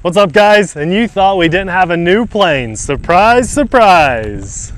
What's up, guys? And you thought we didn't have a new plane. Surprise, surprise.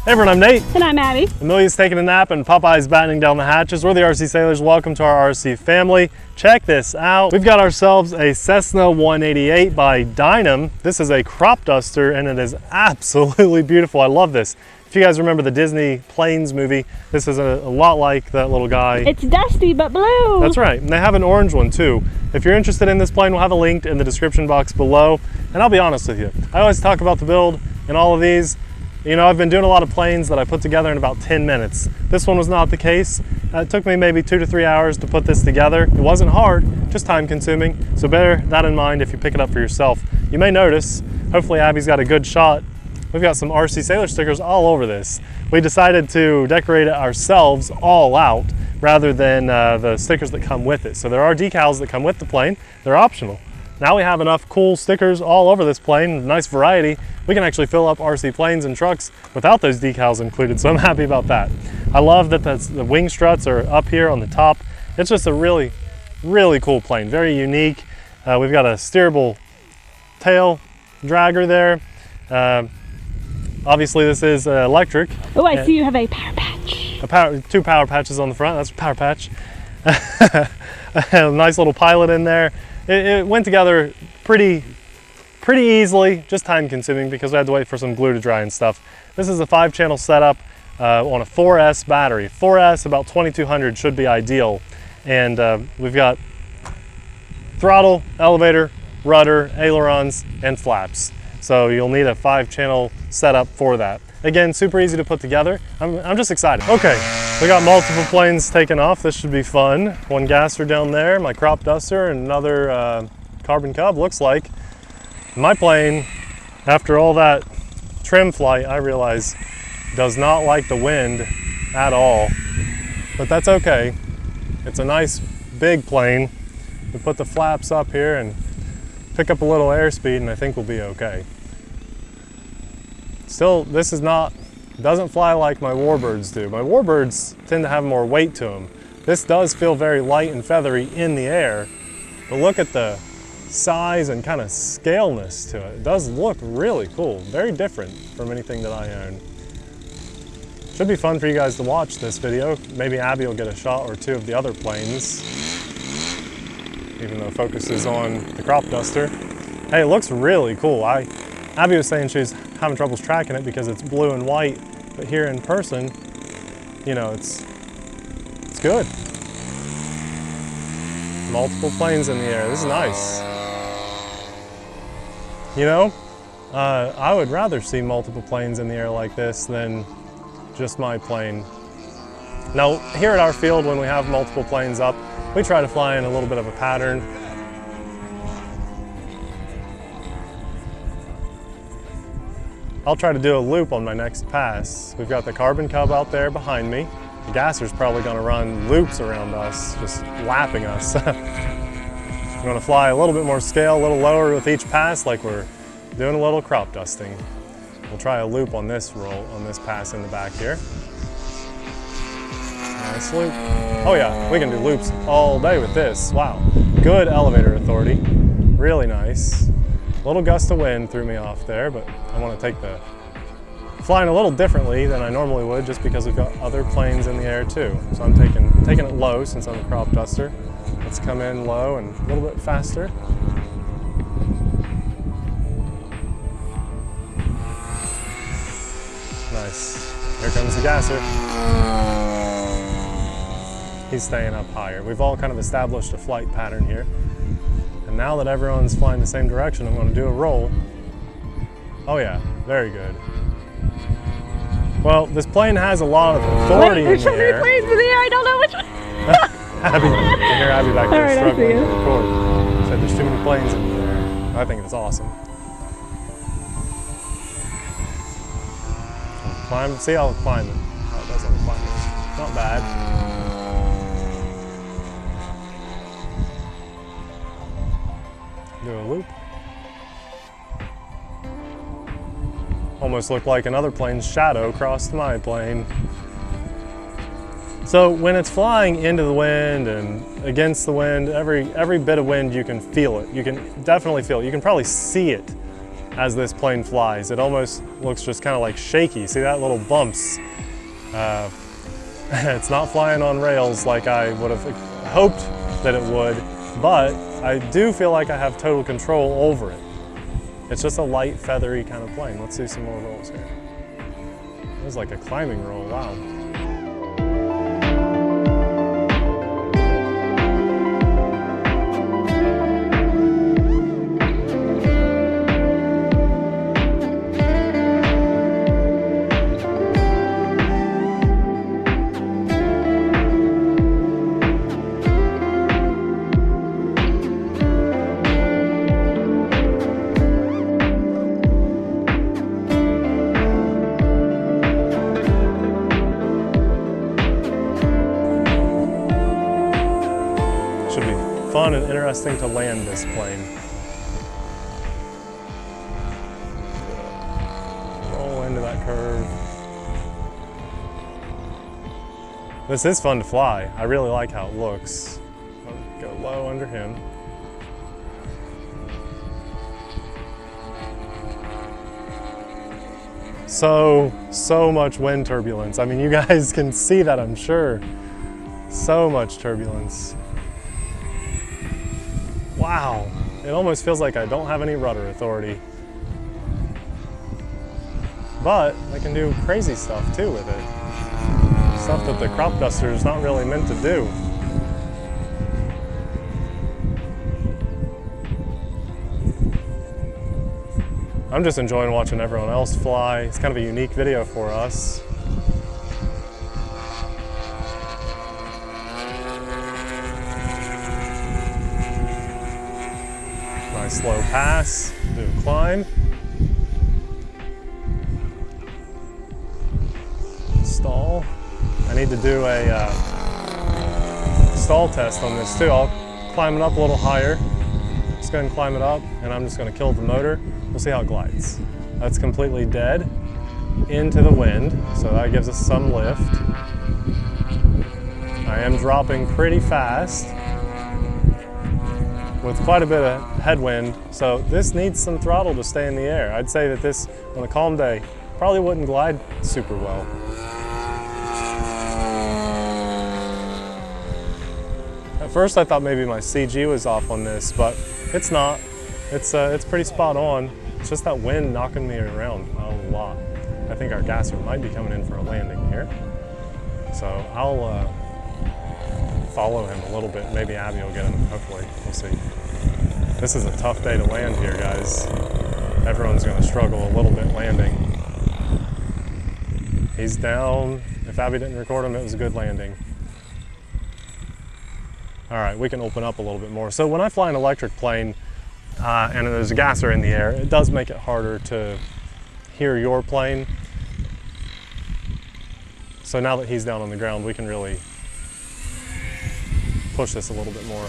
Hey everyone, I'm Nate. And I'm Abby. Amelia's taking a nap and Popeye's battening down the hatches. We're the RC Sailors. Welcome to our RC family. Check this out. We've got ourselves a Cessna 188 by Dynam. This is a crop duster and it is absolutely beautiful. I love this. If you guys remember the Disney Planes movie, this is a lot like that little guy. It's dusty but blue. That's right, and they have an orange one too. If you're interested in this plane, we'll have a link in the description box below. And I'll be honest with you, I always talk about the build in all of these. You know, I've been doing a lot of planes that I put together in about 10 minutes. This one was not the case. It took me maybe 2 to 3 hours to put this together. It wasn't hard, just time consuming. So bear that in mind if you pick it up for yourself. You may notice, hopefully Abby's got a good shot. We've got some RC Sailor stickers all over this. We decided to decorate it ourselves all out rather than the stickers that come with it. So there are decals that come with the plane. They're optional. Now we have enough cool stickers all over this plane, nice variety. We can actually fill up RC planes and trucks without those decals included, so I'm happy about that. I love that the wing struts are up here on the top. It's just a really, really cool plane, very unique. We've got a steerable tail dragger there. Obviously this is electric. Oh, I see you have a power patch. Two power patches on the front, that's a power patch. A nice little pilot in there. It went together pretty easily, just time consuming because we had to wait for some glue to dry and stuff. This is a 5-channel setup on a 4S battery. 4S, about 2200 should be ideal. And we've got throttle, elevator, rudder, ailerons, and flaps. So you'll need a 5-channel setup for that. Again, super easy to put together. I'm just excited. Okay, we got multiple planes taken off. This should be fun. One gasser down there, my crop duster, and another carbon cub, looks like. My plane, after all that trim flight, I realize does not like the wind at all. But that's okay. It's a nice big plane. We put the flaps up here and pick up a little airspeed and I think we'll be okay. Still, this is doesn't fly like my warbirds do. My warbirds tend to have more weight to them. This does feel very light and feathery in the air, but look at the size and kind of scaleness to it. It does look really cool, very different from anything that I own. Should be fun for you guys to watch this video. Maybe Abby will get a shot or two of the other planes, even though the focus is on the crop duster. Hey, it looks really cool. Abby was saying she was having troubles tracking it because it's blue and white, but here in person, you know, it's good. Multiple planes in the air. This is nice. You know, I would rather see multiple planes in the air like this than just my plane. Now, here at our field, when we have multiple planes up, we try to fly in a little bit of a pattern. I'll try to do a loop on my next pass. We've got the carbon cub out there behind me. The gasser's probably gonna run loops around us, just lapping us. I'm gonna fly a little bit more scale, a little lower with each pass, like we're doing a little crop dusting. We'll try a loop on this roll, on this pass in the back here. Nice loop. Oh yeah, we can do loops all day with this. Wow, good elevator authority, really nice. A little gust of wind threw me off there, but I want to take the flying a little differently than I normally would just because we've got other planes in the air too. So I'm taking it low since I'm a crop duster. Let's come in low and a little bit faster. Nice. Here comes the gasser. He's staying up higher. We've all kind of established a flight pattern here. And now that everyone's flying the same direction, I'm going to do a roll. Oh yeah, very good. Well, this plane has a lot of authority in the air. There's so many planes in the air, I don't know which one. Abby, I hear Abby back there struggling to it. record. Said there's too many planes in the air. I think it's awesome. Climb, see how it's climbing. Oh, it does have a climb. Not bad. Do a loop. Almost looked like another plane's shadow crossed my plane. So when it's flying into the wind and against the wind, every bit of wind, you can feel it. You can definitely feel it. You can probably see it as this plane flies. It almost looks just kind of like shaky. See that little bumps? It's not flying on rails like I would have hoped that it would, but I do feel like I have total control over it. It's just a light, feathery kind of plane. Let's do some more rolls here. It was like a climbing roll, wow. Fun and interesting to land this plane. Roll into that curve. This is fun to fly. I really like how it looks. I'll go low under him. So much wind turbulence. I mean, you guys can see that, I'm sure. So much turbulence. Wow, it almost feels like I don't have any rudder authority. But I can do crazy stuff too with it. Stuff that the crop duster is not really meant to do. I'm just enjoying watching everyone else fly. It's kind of a unique video for us. Slow pass, do a climb. Stall. I need to do a stall test on this too. I'll climb it up a little higher. Just go ahead and climb it up, and I'm just going to kill the motor. We'll see how it glides. That's completely dead into the wind, so that gives us some lift. I am dropping pretty fast, with quite a bit of headwind, so this needs some throttle to stay in the air. I'd say that this, on a calm day, probably wouldn't glide super well. At first I thought maybe my CG was off on this, but it's not. It's pretty spot on. It's just that wind knocking me around a lot. I think our gasser might be coming in for a landing here. So I'll follow him a little bit. Maybe Abby will get him, hopefully. We'll see. This is a tough day to land here, guys. Everyone's going to struggle a little bit landing. He's down. If Abby didn't record him, it was a good landing. All right, we can open up a little bit more. So when I fly an electric plane and there's a gasser in the air, it does make it harder to hear your plane. So now that he's down on the ground, we can really push this a little bit more.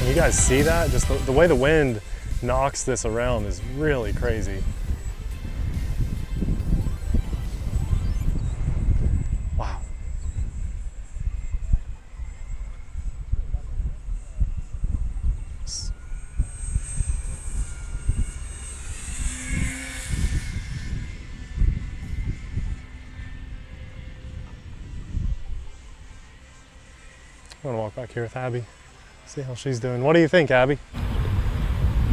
You guys see that? Just the way the wind knocks this around is really crazy. Wow. I'm gonna walk back here with Abby. See how she's doing. What do you think, Abby?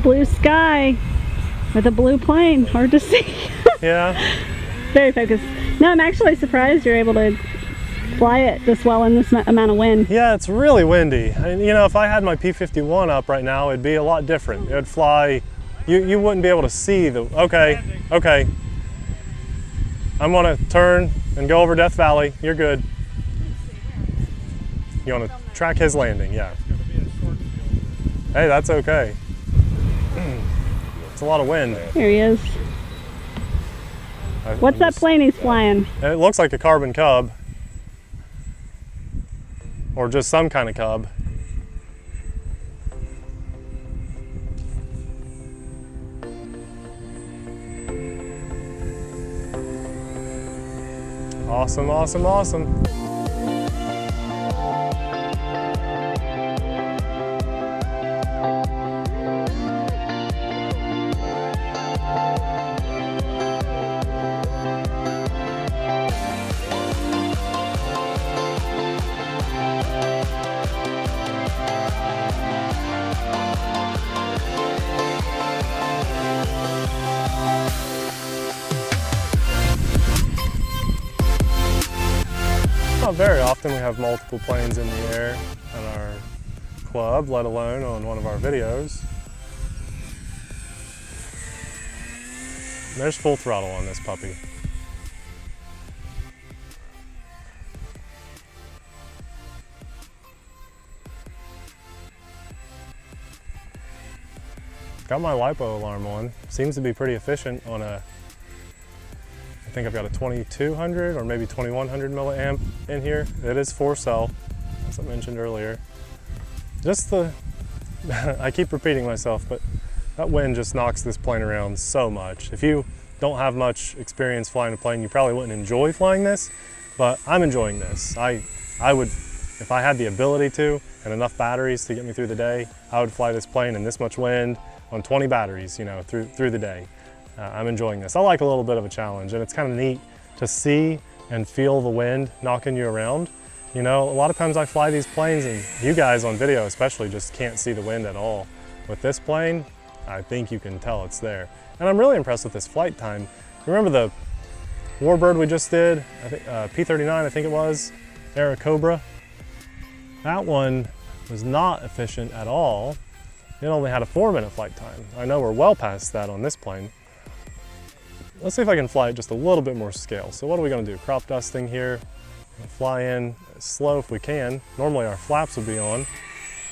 Blue sky with a blue plane. Hard to see. Yeah. Very focused. No, I'm actually surprised you're able to fly it this well in this amount of wind. Yeah, it's really windy. And, you know, if I had my P-51 up right now, it'd be a lot different. It would fly, you wouldn't be able to see the, okay. I'm gonna turn and go over Death Valley. You're good. You wanna track his landing, yeah. Hey, that's okay. It's a lot of wind. Here he is. What's that plane he's flying? It looks like a carbon cub. Or just some kind of cub. Awesome, awesome, awesome. Not very often we have multiple planes in the air on our club, let alone on one of our videos. And there's full throttle on this puppy. Got my LiPo alarm on. Seems to be pretty efficient on a, I think I've got a 2200 or maybe 2100 milliamp in here. It is 4-cell, as I mentioned earlier. Just the, I keep repeating myself, but that wind just knocks this plane around so much. If you don't have much experience flying a plane, you probably wouldn't enjoy flying this, but I'm enjoying this. I would, if I had the ability to and enough batteries to get me through the day, I would fly this plane in this much wind on 20 batteries, you know, through the day. I'm enjoying this. I like a little bit of a challenge, and it's kind of neat to see and feel the wind knocking you around. You know, a lot of times I fly these planes, and you guys on video especially just can't see the wind at all. With this plane, I think you can tell it's there. And I'm really impressed with this flight time. Remember the Warbird we just did? I think, P-39, I think it was, Era Cobra? That one was not efficient at all. It only had a 4-minute flight time. I know we're well past that on this plane. Let's see if I can fly it just a little bit more scale. So what are we gonna do? Crop dusting here. We'll fly in slow if we can. Normally our flaps would be on.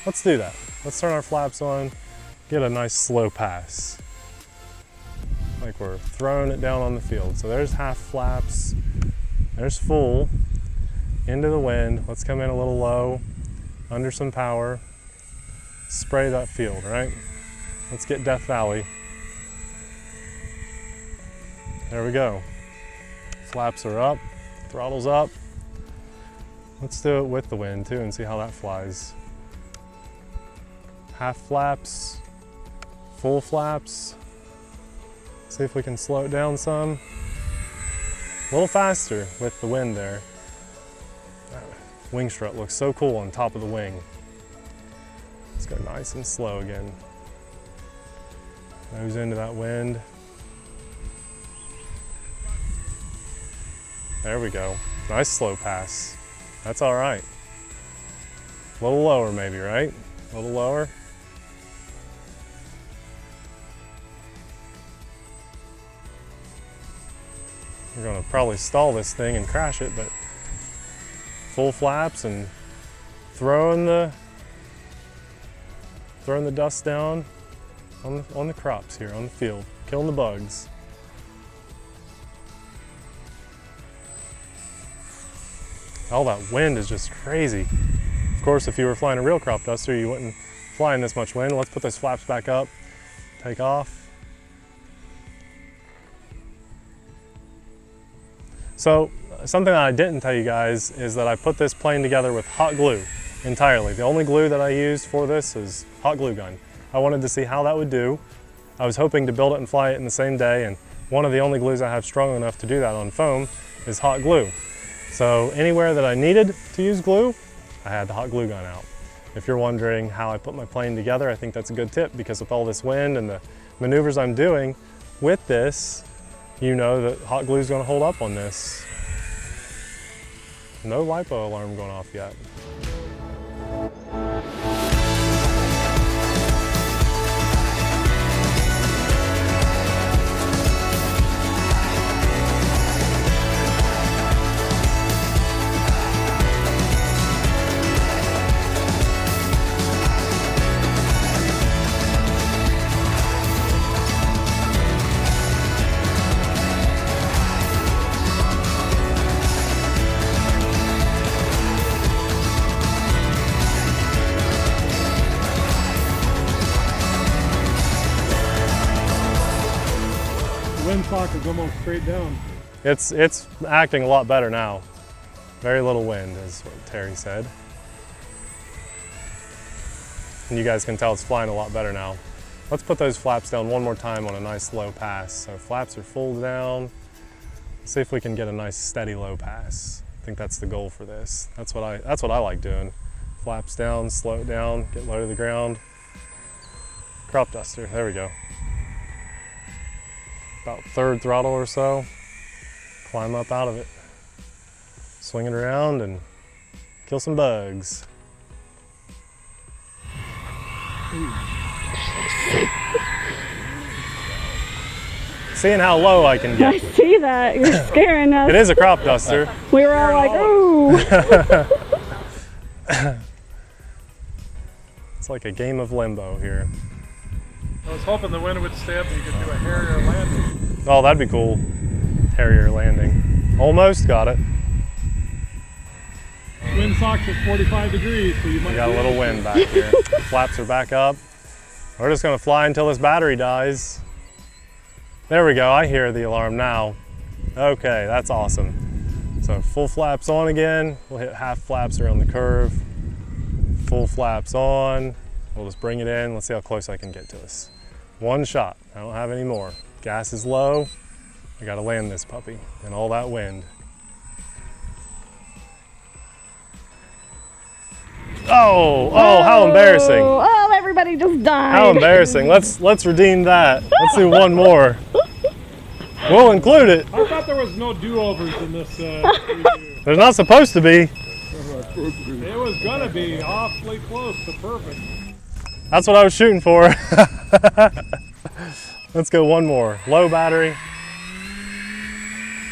Let's do that. Let's turn our flaps on, get a nice slow pass. Like we're throwing it down on the field. So there's half flaps, there's full, into the wind. Let's come in a little low, under some power, spray that field, right? Let's get Death Valley. There we go. Flaps are up, throttle's up. Let's do it with the wind too and see how that flies. Half flaps, full flaps. See if we can slow it down some. A little faster with the wind there. That wing strut looks so cool on top of the wing. Let's go nice and slow again. Nose into that wind. There we go. Nice slow pass. That's all right. A little lower maybe, right? A little lower. We're gonna probably stall this thing and crash it, but full flaps and throwing the dust down on the crops here, on the field, killing the bugs. Oh, that wind is just crazy. Of course, if you were flying a real crop duster, you wouldn't fly in this much wind. Let's put those flaps back up, take off. So, something that I didn't tell you guys is that I put this plane together with hot glue entirely. The only glue that I used for this is hot glue gun. I wanted to see how that would do. I was hoping to build it and fly it in the same day, and one of the only glues I have strong enough to do that on foam is hot glue. So anywhere that I needed to use glue, I had the hot glue gun out. If you're wondering how I put my plane together, I think that's a good tip, because with all this wind and the maneuvers I'm doing with this, you know that hot glue is going to hold up on this. No LiPo alarm going off yet. Windsock is almost straight down. It's acting a lot better now. Very little wind is what Terry said. And you guys can tell it's flying a lot better now. Let's put those flaps down one more time on a nice low pass. So flaps are full down. See if we can get a nice steady low pass. I think that's the goal for this. That's what I like doing. Flaps down, slow it down, get low to the ground. Crop duster, there we go. About third throttle or so. Climb up out of it. Swing it around and kill some bugs. Seeing how low I can get. I see that. You're scaring us. It is a crop duster. We were all like, ooh. It's like a game of limbo here. I was hoping the wind would stay up and you could do a Harrier landing. Oh, that'd be cool. Harrier landing. Almost got it. Windsock's at 45 degrees, so you might We got a little wind back here. Flaps are back up. We're just gonna fly until this battery dies. There we go, I hear the alarm now. Okay, that's awesome. So full flaps on again. We'll hit half flaps around the curve. Full flaps on. We'll just bring it in. Let's see how close I can get to this. One shot, I don't have any more. Gas is low. I gotta land this puppy in all that wind. Oh, how embarrassing. Oh, everybody just died. How embarrassing. Let's redeem that. Let's do one more. We'll include it. I thought there was no do-overs in this review. There's not supposed to be. It was gonna be awfully close to perfect. That's what I was shooting for. Let's go one more. Low battery.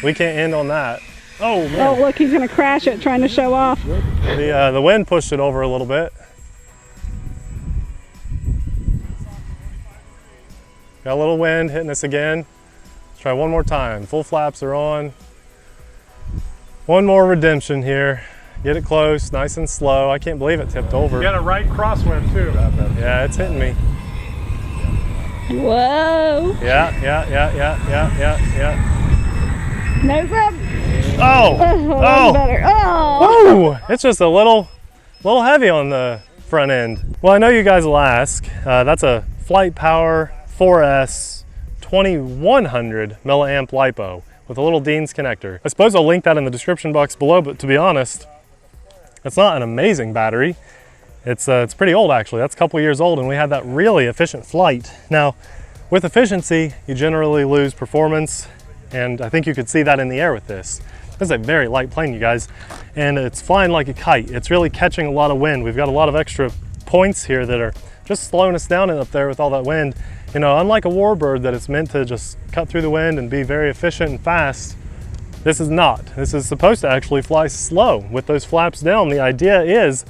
We can't end on that. Oh man. Oh, look, he's gonna crash it trying to show off. The wind pushed it over a little bit. Got a little wind hitting us again. Let's try one more time. Full flaps are on. One more redemption here. Get it close, nice and slow. I can't believe it tipped over. You got a right crosswind too. Yeah, it's hitting me. Whoa. Yeah. Nose up. Oh! That's better. Oh! Oh! It's just a little heavy on the front end. Well, I know you guys will ask. That's a Flight Power 4S 2100 milliamp LiPo with a little Dean's connector. I suppose I'll link that in the description box below, but to be honest, it's not an amazing battery. It's pretty old actually. That's a couple years old, and we had that really efficient flight. Now, with efficiency, you generally lose performance, and I think you could see that in the air with this. This is a very light plane, you guys, and it's flying like a kite. It's really catching a lot of wind. We've got a lot of extra points here that are just slowing us down up there with all that wind. You know, unlike a warbird that it's meant to just cut through the wind and be very efficient and fast, this is not. This is supposed to actually fly slow with those flaps down. The idea is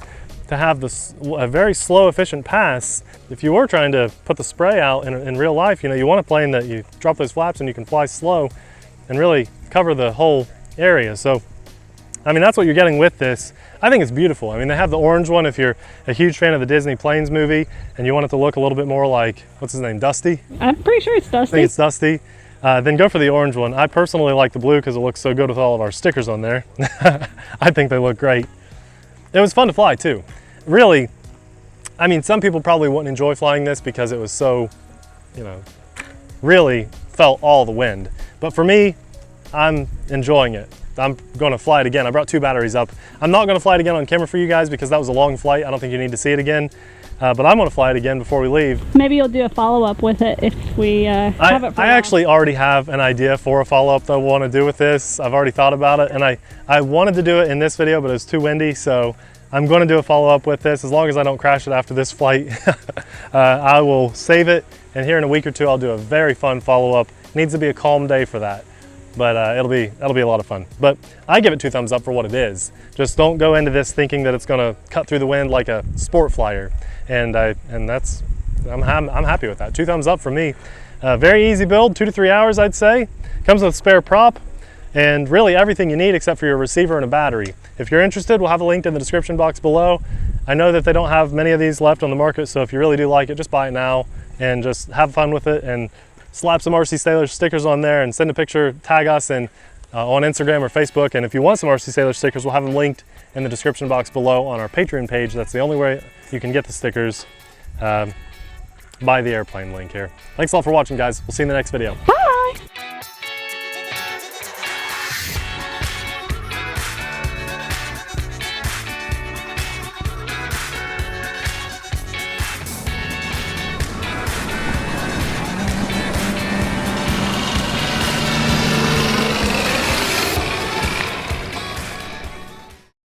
to have a very slow, efficient pass. If you were trying to put the spray out in real life, you know, you want a plane that you drop those flaps and you can fly slow and really cover the whole area. So, I mean, that's what you're getting with this. I think it's beautiful. I mean, they have the orange one if you're a huge fan of the Disney Planes movie and you want it to look a little bit more like, what's his name, Dusty? I'm pretty sure it's Dusty. I think it's Dusty. Then go for the orange one. I personally like the blue because it looks so good with all of our stickers on there. I think they look great. It was fun to fly too. Really, I mean, some people probably wouldn't enjoy flying this because it was so, you know, really felt all the wind. But for me, I'm enjoying it. I'm going to fly it again. I brought 2 batteries up. I'm not going to fly it again on camera for you guys because that was a long flight. I don't think you need to see it again. but I'm going to fly it again before we leave. Maybe you'll do a follow-up with it if we have it for a I while. actually already have an idea for a follow-up that I want to do with this. I've already thought about it, and I wanted to do it in this video, but it was too windy, so I'm going to do a follow-up with this. As long as I don't crash it after this flight, I will save it, and here in a week or two I'll do a very fun follow-up. Needs to be a calm day for that, but that'll be a lot of fun. But I give it 2 thumbs up for what it is. Just don't go into this thinking that it's going to cut through the wind like a sport flyer, and that's I'm happy with that. 2 thumbs up for me. Very easy build, 2 to 3 hours I'd say. Comes with a spare prop and really everything you need except for your receiver and a battery. If you're interested, we'll have a link in the description box below. I know that they don't have many of these left on the market, so if you really do like it, just buy it now and just have fun with it and slap some TheRcSaylors stickers on there and send a picture, tag us and on Instagram or Facebook. And if you want some TheRcSaylors stickers, we'll have them linked in the description box below on our Patreon page. That's the only way you can get the stickers. By the airplane link here. Thanks a lot for watching, guys. We'll see you in the next video. Bye.